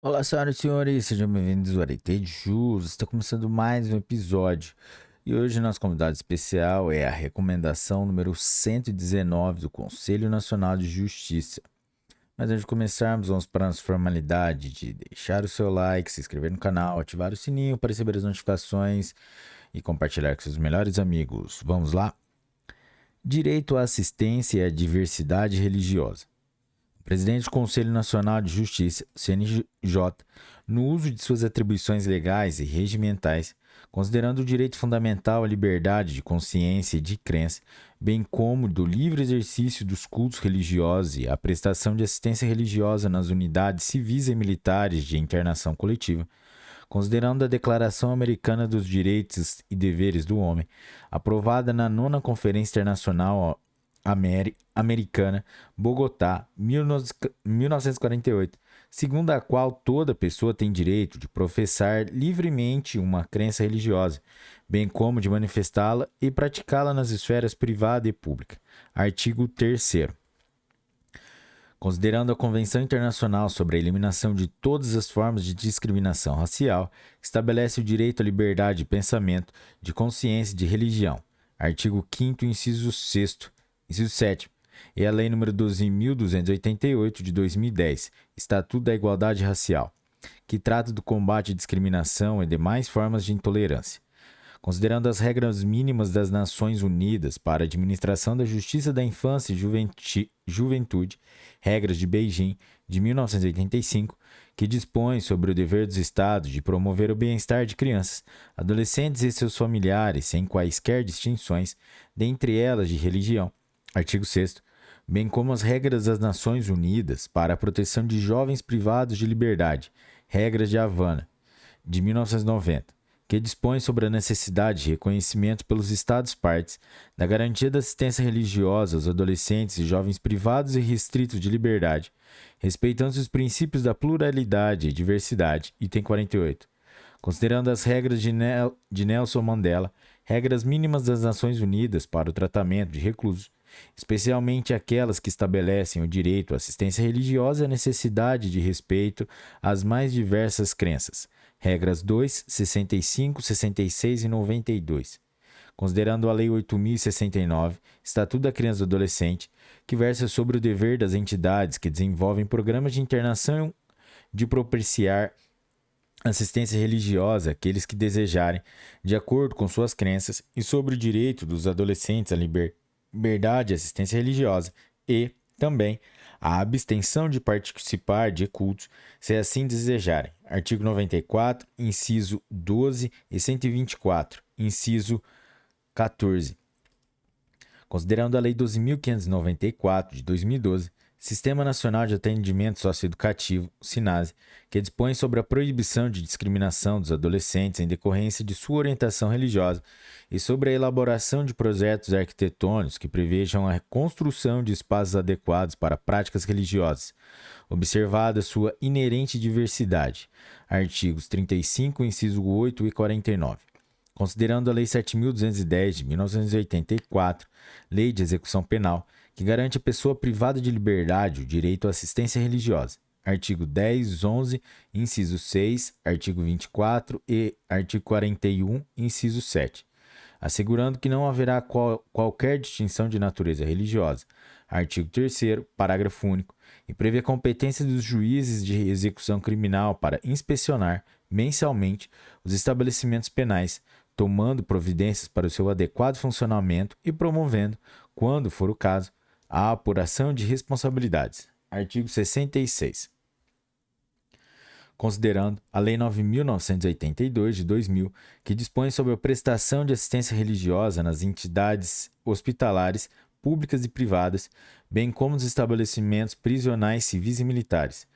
Olá, senhoras e senhores, sejam bem-vindos ao Arete de Jus. Está começando mais um episódio e hoje nosso convidado especial é a recomendação número 119 do Conselho Nacional de Justiça. Mas antes de começarmos, vamos para a nossa formalidade de deixar o seu like, se inscrever no canal, ativar o sininho para receber as notificações e compartilhar com seus melhores amigos. Vamos lá? Direito à assistência e à diversidade religiosa. Presidente do Conselho Nacional de Justiça, CNJ, no uso de suas atribuições legais e regimentais, considerando o direito fundamental à liberdade de consciência e de crença, bem como do livre exercício dos cultos religiosos e a prestação de assistência religiosa nas unidades civis e militares de internação coletiva, considerando a Declaração Americana dos Direitos e Deveres do Homem, aprovada na Nona Conferência Internacional Americana, Bogotá, 1948, segundo a qual toda pessoa tem direito de professar livremente uma crença religiosa, bem como de manifestá-la e praticá-la nas esferas privada e pública. Artigo 3º. Considerando a Convenção Internacional sobre a Eliminação de Todas as Formas de Discriminação Racial, que estabelece o direito à liberdade de pensamento, de consciência e de religião. Artigo 5º, inciso 6º. Inciso 7. E a Lei nº 12.288, de 2010, Estatuto da Igualdade Racial, que trata do combate à discriminação e demais formas de intolerância. Considerando as regras mínimas das Nações Unidas para a administração da justiça da infância e juventude, regras de Beijing, de 1985, que dispõem sobre o dever dos Estados de promover o bem-estar de crianças, adolescentes e seus familiares, sem quaisquer distinções, dentre elas de religião. Artigo 6º, bem como as regras das Nações Unidas para a proteção de jovens privados de liberdade, regras de Havana, de 1990, que dispõe sobre a necessidade de reconhecimento pelos Estados-partes da garantia da assistência religiosa aos adolescentes e jovens privados e restritos de liberdade, respeitando os princípios da pluralidade e diversidade, item 48. Considerando as regras de Nelson Mandela, regras mínimas das Nações Unidas para o tratamento de reclusos, especialmente aquelas que estabelecem o direito à assistência religiosa e a necessidade de respeito às mais diversas crenças. Regras 2, 65, 66 e 92. Considerando a Lei 8.069, Estatuto da Criança e do Adolescente, que versa sobre o dever das entidades que desenvolvem programas de internação de propiciar assistência religiosa àqueles que desejarem, de acordo com suas crenças, e sobre o direito dos adolescentes à liberdade e assistência religiosa, e, também, a abstenção de participar de cultos, se assim desejarem. Artigo 94, inciso 12 e 124, inciso 14. Considerando a Lei 12.594, de 2012, Sistema Nacional de Atendimento Socioeducativo, SINASE, que dispõe sobre a proibição de discriminação dos adolescentes em decorrência de sua orientação religiosa e sobre a elaboração de projetos arquitetônicos que prevejam a construção de espaços adequados para práticas religiosas, observada sua inerente diversidade. Artigos 35, inciso 8 e 49. Considerando a Lei 7.210, de 1984, Lei de Execução Penal, que garante à pessoa privada de liberdade o direito à assistência religiosa. Artigo 10, 11, inciso 6, artigo 24 e artigo 41, inciso 7. Assegurando que não haverá qualquer distinção de natureza religiosa. Artigo 3º, parágrafo único, e prevê a competência dos juízes de execução criminal para inspecionar, mensalmente, os estabelecimentos penais, tomando providências para o seu adequado funcionamento e promovendo, quando for o caso, a apuração de responsabilidades. Artigo 66. Considerando a Lei 9.982, de 2000, que dispõe sobre a prestação de assistência religiosa nas entidades hospitalares, públicas e privadas, bem como nos estabelecimentos prisionais civis e militares.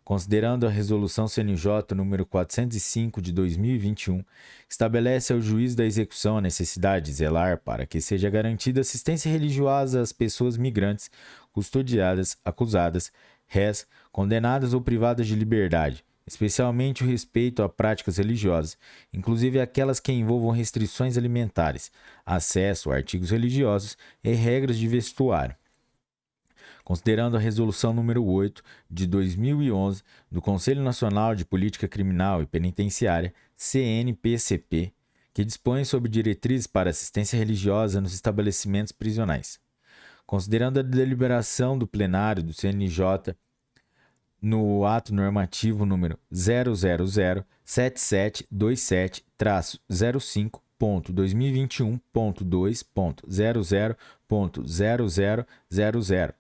Considerando a Resolução CNJ número 405 de 2021, que estabelece ao juiz da execução a necessidade de zelar para que seja garantida assistência religiosa às pessoas migrantes, custodiadas, acusadas, réis, condenadas ou privadas de liberdade, especialmente o respeito a práticas religiosas, inclusive aquelas que envolvam restrições alimentares, acesso a artigos religiosos e regras de vestuário. considerando a Resolução número 8 de 2011 do Conselho Nacional de Política Criminal e Penitenciária, CNPCP, que dispõe sobre diretrizes para assistência religiosa nos estabelecimentos prisionais. Considerando a deliberação do plenário do CNJ no ato normativo número 0007727.2021.2.00.0000,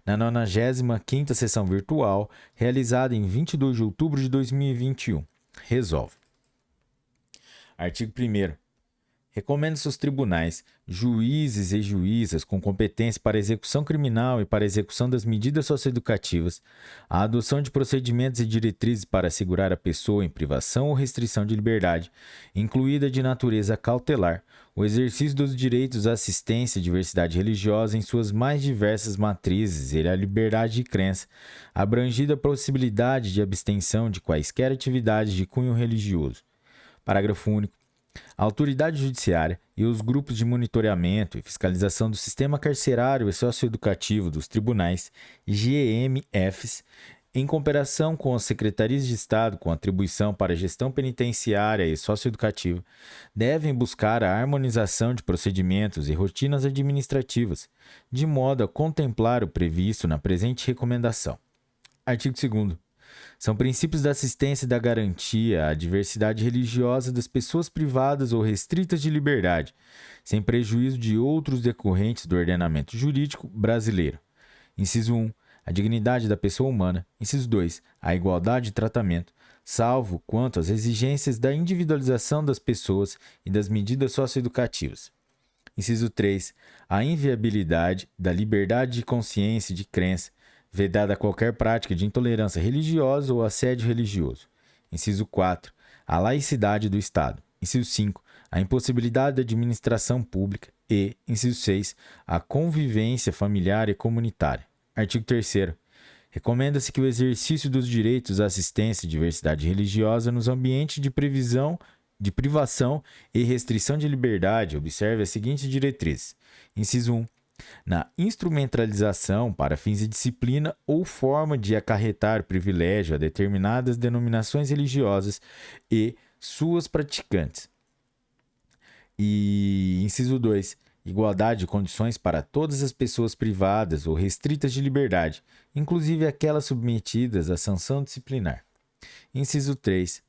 na 95ª sessão virtual, realizada em 22 de outubro de 2021. Resolve. Artigo 1º. Recomenda-se aos tribunais, juízes e juízas com competência para execução criminal e para execução das medidas socioeducativas, a adoção de procedimentos e diretrizes para assegurar a pessoa em privação ou restrição de liberdade, incluída de natureza cautelar, o exercício dos direitos à assistência e diversidade religiosa em suas mais diversas matrizes e a liberdade de crença, abrangida a possibilidade de abstenção de quaisquer atividades de cunho religioso. Parágrafo único. A autoridade judiciária e os grupos de monitoramento e fiscalização do sistema carcerário e socioeducativo dos tribunais, GMFs, em cooperação com as secretarias de Estado com atribuição para a gestão penitenciária e socioeducativa, devem buscar a harmonização de procedimentos e rotinas administrativas, de modo a contemplar o previsto na presente recomendação. Artigo 2º. São princípios da assistência e da garantia à diversidade religiosa das pessoas privadas ou restritas de liberdade, sem prejuízo de outros decorrentes do ordenamento jurídico brasileiro. Inciso 1. A dignidade da pessoa humana. Inciso 2. A igualdade de tratamento, salvo quanto às exigências da individualização das pessoas e das medidas socioeducativas. Inciso 3. A inviabilidade da liberdade de consciência e de crença, vedada qualquer prática de intolerância religiosa ou assédio religioso. Inciso 4. A laicidade do Estado. Inciso 5. A impossibilidade da administração pública. E, inciso 6. A convivência familiar e comunitária. Artigo 3º. Recomenda-se que o exercício dos direitos à assistência e diversidade religiosa nos ambientes de privação e restrição de liberdade observe as seguintes diretrizes. Inciso 1. Na instrumentalização para fins de disciplina ou forma de acarretar privilégio a determinadas denominações religiosas e suas praticantes. E inciso 2. Igualdade de condições para todas as pessoas privadas ou restritas de liberdade, inclusive aquelas submetidas à sanção disciplinar. Inciso 3.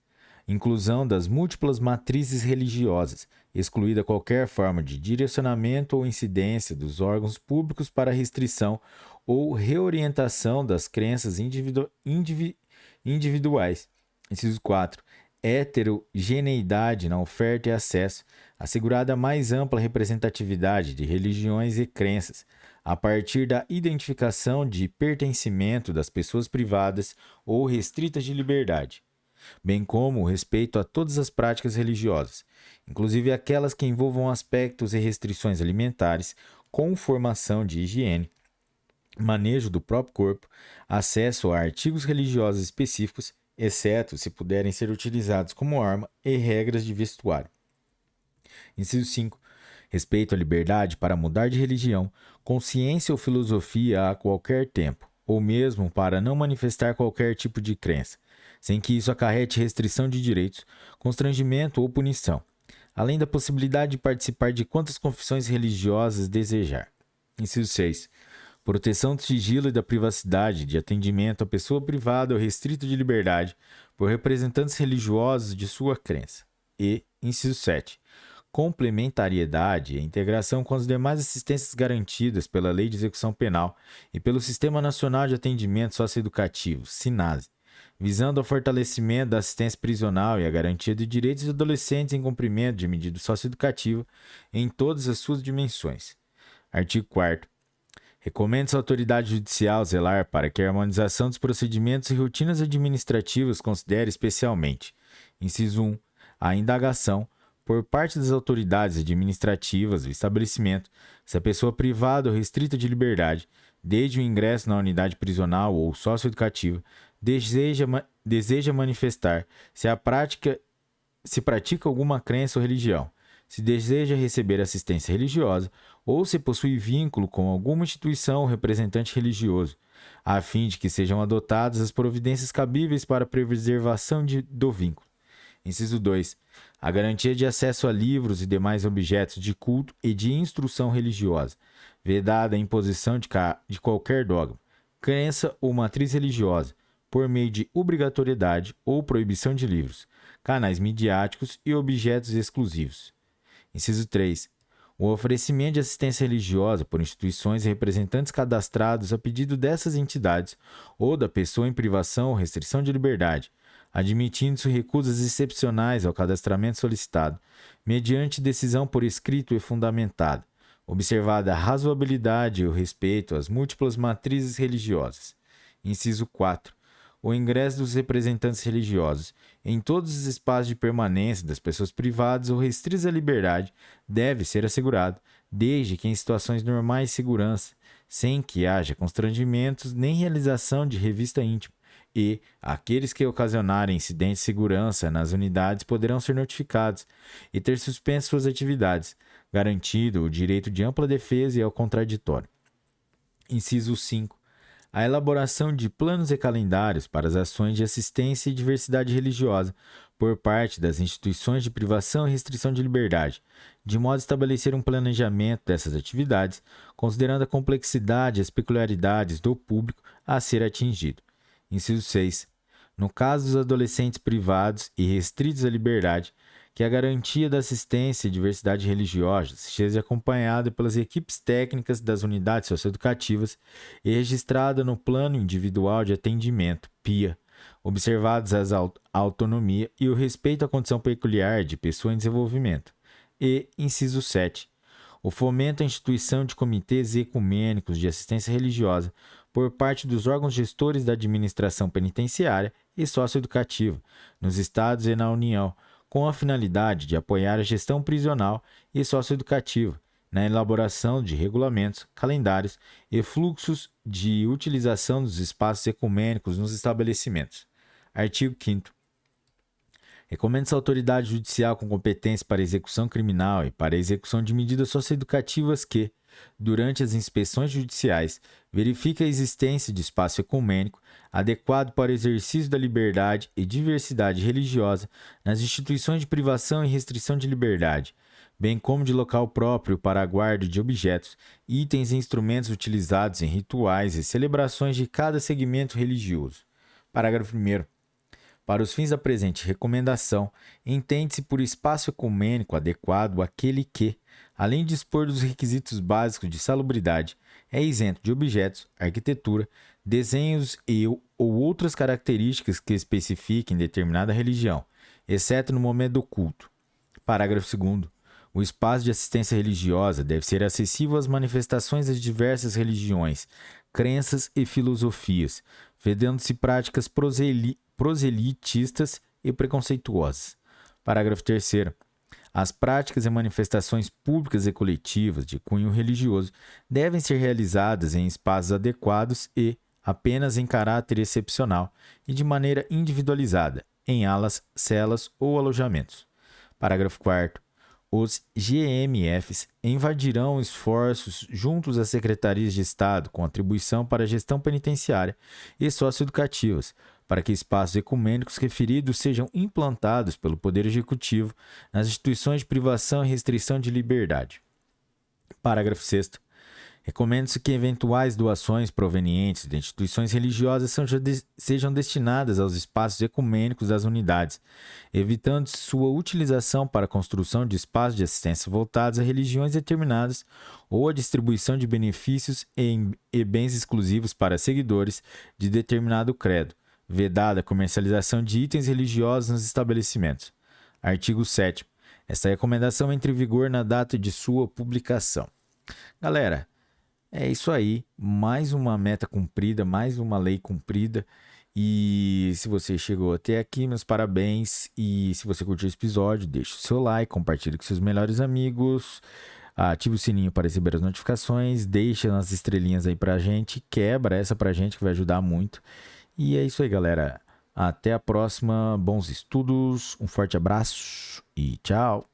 Inclusão das múltiplas matrizes religiosas, excluída qualquer forma de direcionamento ou incidência dos órgãos públicos para restrição ou reorientação das crenças individuais. Inciso 4. Heterogeneidade na oferta e acesso, assegurada a mais ampla representatividade de religiões e crenças, a partir da identificação de pertencimento das pessoas privadas ou restritas de liberdade, bem como o respeito a todas as práticas religiosas, inclusive aquelas que envolvam aspectos e restrições alimentares, conformação de higiene, manejo do próprio corpo, acesso a artigos religiosos específicos, exceto se puderem ser utilizados como arma, e regras de vestuário. Inciso 5. Respeito à liberdade para mudar de religião, consciência ou filosofia a qualquer tempo, ou mesmo para não manifestar qualquer tipo de crença, sem que isso acarrete restrição de direitos, constrangimento ou punição, além da possibilidade de participar de quantas confissões religiosas desejar. Inciso 6. Proteção do sigilo e da privacidade de atendimento à pessoa privada ou restrita de liberdade por representantes religiosos de sua crença. E, inciso 7. Complementariedade e integração com as demais assistências garantidas pela Lei de Execução Penal e pelo Sistema Nacional de Atendimento Socioeducativo, SINASE, visando ao fortalecimento da assistência prisional e a garantia de direitos de adolescentes em cumprimento de medida socioeducativa em todas as suas dimensões. Artigo 4º. Recomenda-se à autoridade judicial zelar para que a harmonização dos procedimentos e rotinas administrativas considere especialmente, inciso 1, a indagação, por parte das autoridades administrativas do estabelecimento, se a pessoa privada ou restrita de liberdade, desde o ingresso na unidade prisional ou socioeducativa, deseja manifestar se pratica alguma crença ou religião, se deseja receber assistência religiosa ou se possui vínculo com alguma instituição ou representante religioso, a fim de que sejam adotadas as providências cabíveis para a preservação do vínculo. Inciso 2. A garantia de acesso a livros e demais objetos de culto e de instrução religiosa, vedada a imposição de qualquer dogma, crença ou matriz religiosa, por meio de obrigatoriedade ou proibição de livros, canais midiáticos e objetos exclusivos. Inciso 3. O oferecimento de assistência religiosa por instituições e representantes cadastrados a pedido dessas entidades ou da pessoa em privação ou restrição de liberdade, admitindo-se recusas excepcionais ao cadastramento solicitado, mediante decisão por escrito e fundamentada, observada a razoabilidade e o respeito às múltiplas matrizes religiosas. Inciso 4. O ingresso dos representantes religiosos em todos os espaços de permanência das pessoas privadas ou restritas à liberdade deve ser assegurado, desde que em situações normais de segurança, sem que haja constrangimentos nem realização de revista íntima, e aqueles que ocasionarem incidentes de segurança nas unidades poderão ser notificados e ter suspenso suas atividades, garantido o direito de ampla defesa e ao contraditório. Inciso 5. A elaboração de planos e calendários para as ações de assistência e diversidade religiosa por parte das instituições de privação e restrição de liberdade, de modo a estabelecer um planejamento dessas atividades, considerando a complexidade e as peculiaridades do público a ser atingido. Inciso 6. No caso dos adolescentes privados e restritos à liberdade, que a garantia da assistência e diversidade religiosa seja acompanhada pelas equipes técnicas das unidades socioeducativas e registrada no Plano Individual de Atendimento, PIA, observados a autonomia e o respeito à condição peculiar de pessoa em desenvolvimento. E, inciso 7. O fomento à instituição de comitês ecumênicos de assistência religiosa por parte dos órgãos gestores da administração penitenciária e socioeducativa, nos estados e na União, com a finalidade de apoiar a gestão prisional e socioeducativa, na elaboração de regulamentos, calendários e fluxos de utilização dos espaços ecumênicos nos estabelecimentos. Artigo 5º. Recomenda-se à autoridade judicial com competência para execução criminal e para execução de medidas socioeducativas que, durante as inspeções judiciais, verifique a existência de espaço ecumênico adequado para o exercício da liberdade e diversidade religiosa nas instituições de privação e restrição de liberdade, bem como de local próprio para a guarda de objetos, itens e instrumentos utilizados em rituais e celebrações de cada segmento religioso. Parágrafo 1º. Para os fins da presente recomendação, entende-se por espaço ecumênico adequado aquele que, além de dispor dos requisitos básicos de salubridade, é isento de objetos, arquitetura, desenhos ou outras características que especifiquem determinada religião, exceto no momento do culto. Parágrafo 2º. O espaço de assistência religiosa deve ser acessível às manifestações das diversas religiões, crenças e filosofias, vedando-se práticas proselitistas e preconceituosas. Parágrafo 3º. As práticas e manifestações públicas e coletivas de cunho religioso devem ser realizadas em espaços adequados e, apenas em caráter excepcional e de maneira individualizada, em alas, celas ou alojamentos. Parágrafo 4º. Os GMFs invadirão esforços juntos às secretarias de Estado com atribuição para a gestão penitenciária e socioeducativas, para que espaços ecumênicos referidos sejam implantados pelo Poder Executivo nas instituições de privação e restrição de liberdade. Parágrafo 6º. Recomenda-se que eventuais doações provenientes de instituições religiosas sejam destinadas aos espaços ecumênicos das unidades, evitando sua utilização para a construção de espaços de assistência voltados a religiões determinadas ou a distribuição de benefícios e bens exclusivos para seguidores de determinado credo, vedada a comercialização de itens religiosos nos estabelecimentos. Artigo 7º. Esta recomendação entra em vigor na data de sua publicação. Galera, é isso aí, mais uma meta cumprida, mais uma lei cumprida. E se você chegou até aqui, meus parabéns. E se você curtiu esse episódio, deixa o seu like, compartilhe com seus melhores amigos, ative o sininho para receber as notificações, deixa as estrelinhas aí pra gente, quebra essa pra gente que vai ajudar muito. E é isso aí, galera. Até a próxima, bons estudos, um forte abraço e tchau!